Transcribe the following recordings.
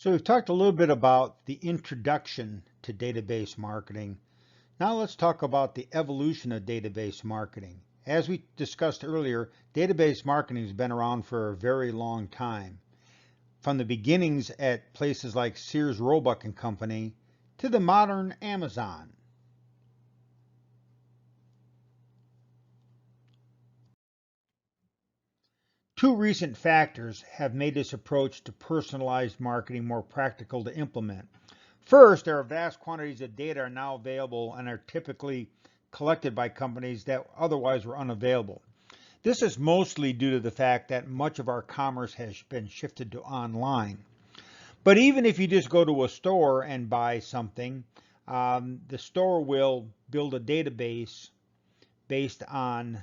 So we've talked a little bit about the introduction to database marketing. Now let's talk about the evolution of database marketing. As we discussed earlier, database marketing has been around for a very long time. From the beginnings at places like Sears, Roebuck and Company to the modern Amazon. Two recent factors have made this approach to personalized marketing more practical to implement. First, there are vast quantities of data are now available and are typically collected by companies that otherwise were unavailable. This is mostly due to the fact that much of our commerce has been shifted to online. But even if you just go to a store and buy something, the store will build a database based on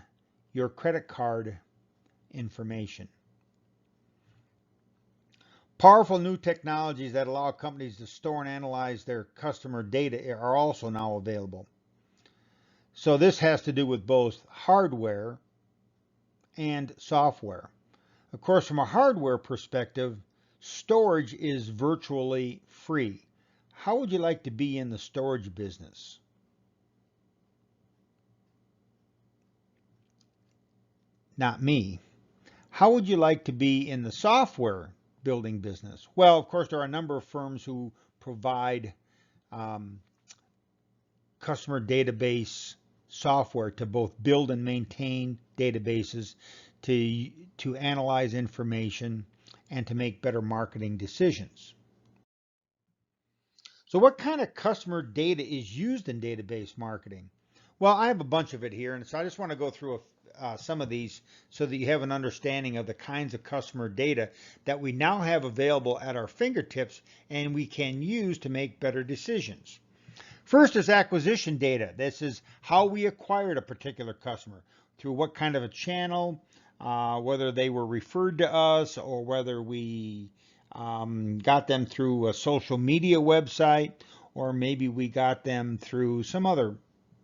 your credit card information. Powerful new technologies that allow companies to store and analyze their customer data are also now available. So this has to do with both hardware and software. Of course, from a hardware perspective, storage is virtually free. How would you like to be in the storage business? Not me. How would you like to be in the software building business? Well, of course, there are a number of firms who provide customer database software to both build and maintain databases, to analyze information, and to make better marketing decisions. So what kind of customer data is used in database marketing? Well, I have a bunch of it here, and so I just want to go through some of these so that you have an understanding of the kinds of customer data that we now have available at our fingertips and we can use to make better decisions. First is acquisition data. This is how we acquired a particular customer, through what kind of a channel, whether they were referred to us or whether we got them through a social media website, or maybe we got them through some other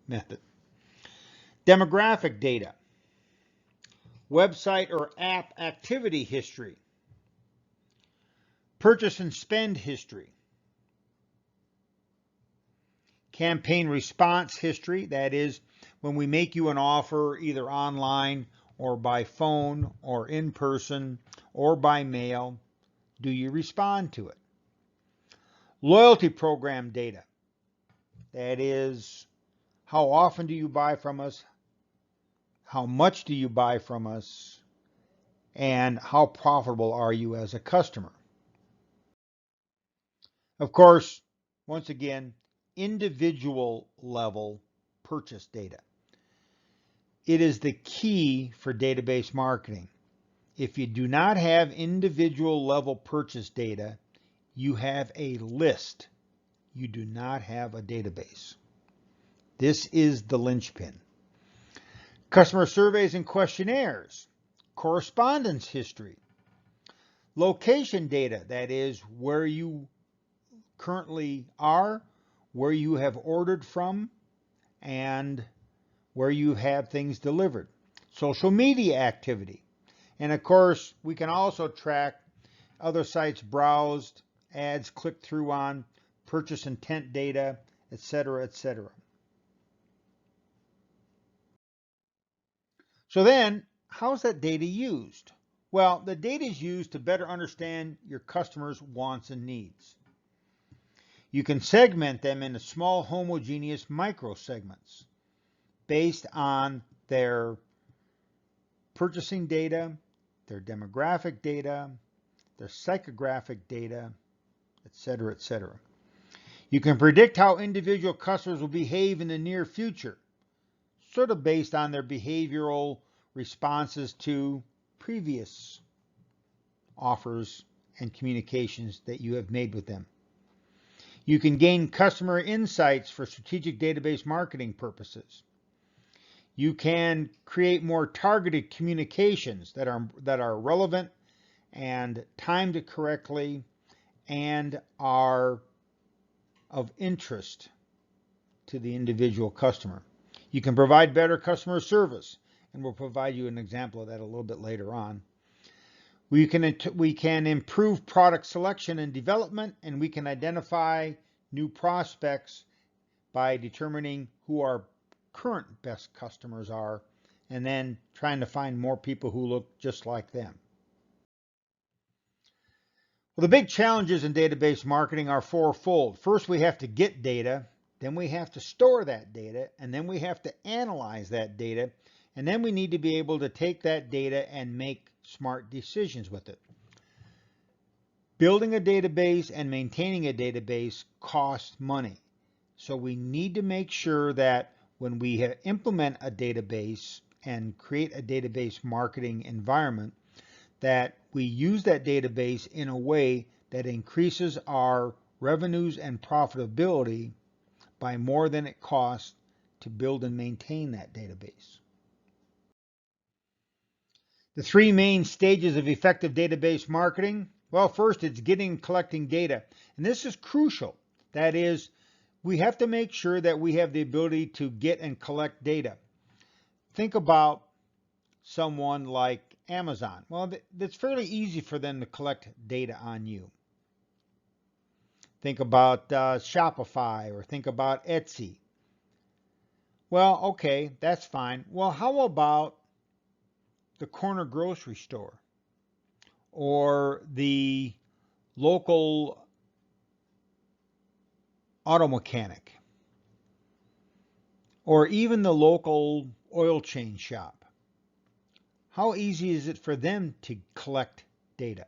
method. Demographic data, website or app activity history, purchase and spend history, campaign response history, that is, when we make you an offer either online or by phone or in person or by mail, do you respond to it? Loyalty program data, that is, how often do you buy from us, how much do you buy from us, and how profitable are you as a customer? Of course, once again, individual level purchase data. It is the key for database marketing. If you do not have individual level purchase data, you have a list. You do not have a database. This is the linchpin. Customer surveys and questionnaires, correspondence history, location data, that is, where you currently are, where you have ordered from, and where you have things delivered. Social media activity. And of course, we can also track other sites browsed, ads clicked through on, purchase intent data, etc., etc. So then, how's that data used? Well, the data is used to better understand your customers' wants and needs. You can segment them into small homogeneous microsegments based on their purchasing data, their demographic data, their psychographic data, etc., etc. You can predict how individual customers will behave in the near future, sort of based on their behavioral responses to previous offers and communications that you have made with them. You can gain customer insights for strategic database marketing purposes. You can create more targeted communications that are relevant and timed correctly and are of interest to the individual customer. You can provide better customer service, and we'll provide you an example of that a little bit later on. We can improve product selection and development, and we can identify new prospects by determining who our current best customers are, and then trying to find more people who look just like them. Well, the big challenges in database marketing are fourfold. First, we have to get data, then we have to store that data, and then we have to analyze that data, and then we need to be able to take that data and make smart decisions with it. Building a database and maintaining a database costs money. So we need to make sure that when we implement a database and create a database marketing environment, that we use that database in a way that increases our revenues and profitability by more than it costs to build and maintain that database. The three main stages of effective database marketing. Well, first, it's getting and collecting data. And this is crucial. That is, we have to make sure that we have the ability to get and collect data. Think about someone like Amazon. Well, it's fairly easy for them to collect data on you. Think about Shopify, or think about Etsy. Well, okay, that's fine. Well, how about the corner grocery store, or the local auto mechanic, or even the local oil change shop? How easy is it for them to collect data?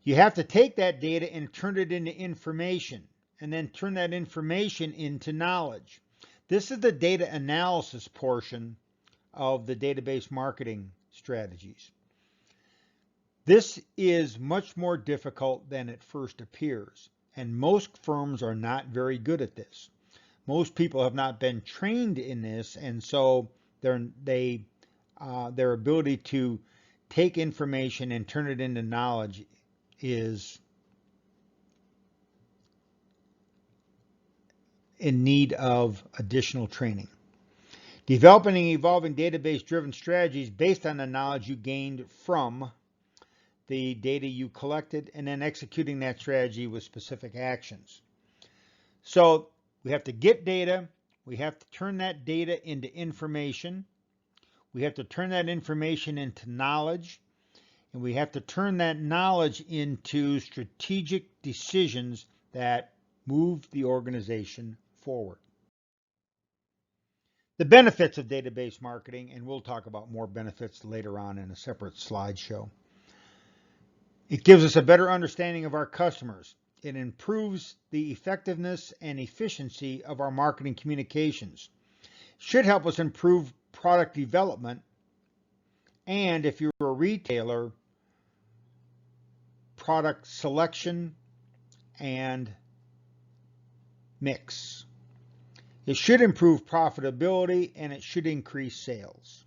You have to take that data and turn it into information, and then turn that information into knowledge. This is the data analysis portion of the database marketing strategies. This is much more difficult than it first appears, and most firms are not very good at this. Most people have not been trained in this, and so their ability to take information and turn it into knowledge is in need of additional training. Developing and evolving database-driven strategies based on the knowledge you gained from the data you collected, and then executing that strategy with specific actions. So we have to get data, we have to turn that data into information, we have to turn that information into knowledge, and we have to turn that knowledge into strategic decisions that move the organization forward. The benefits of database marketing, and we'll talk about more benefits later on in a separate slideshow. It gives us a better understanding of our customers. It improves the effectiveness and efficiency of our marketing communications. It should help us improve product development, and if you're a retailer, product selection and mix. It should improve profitability, and it should increase sales.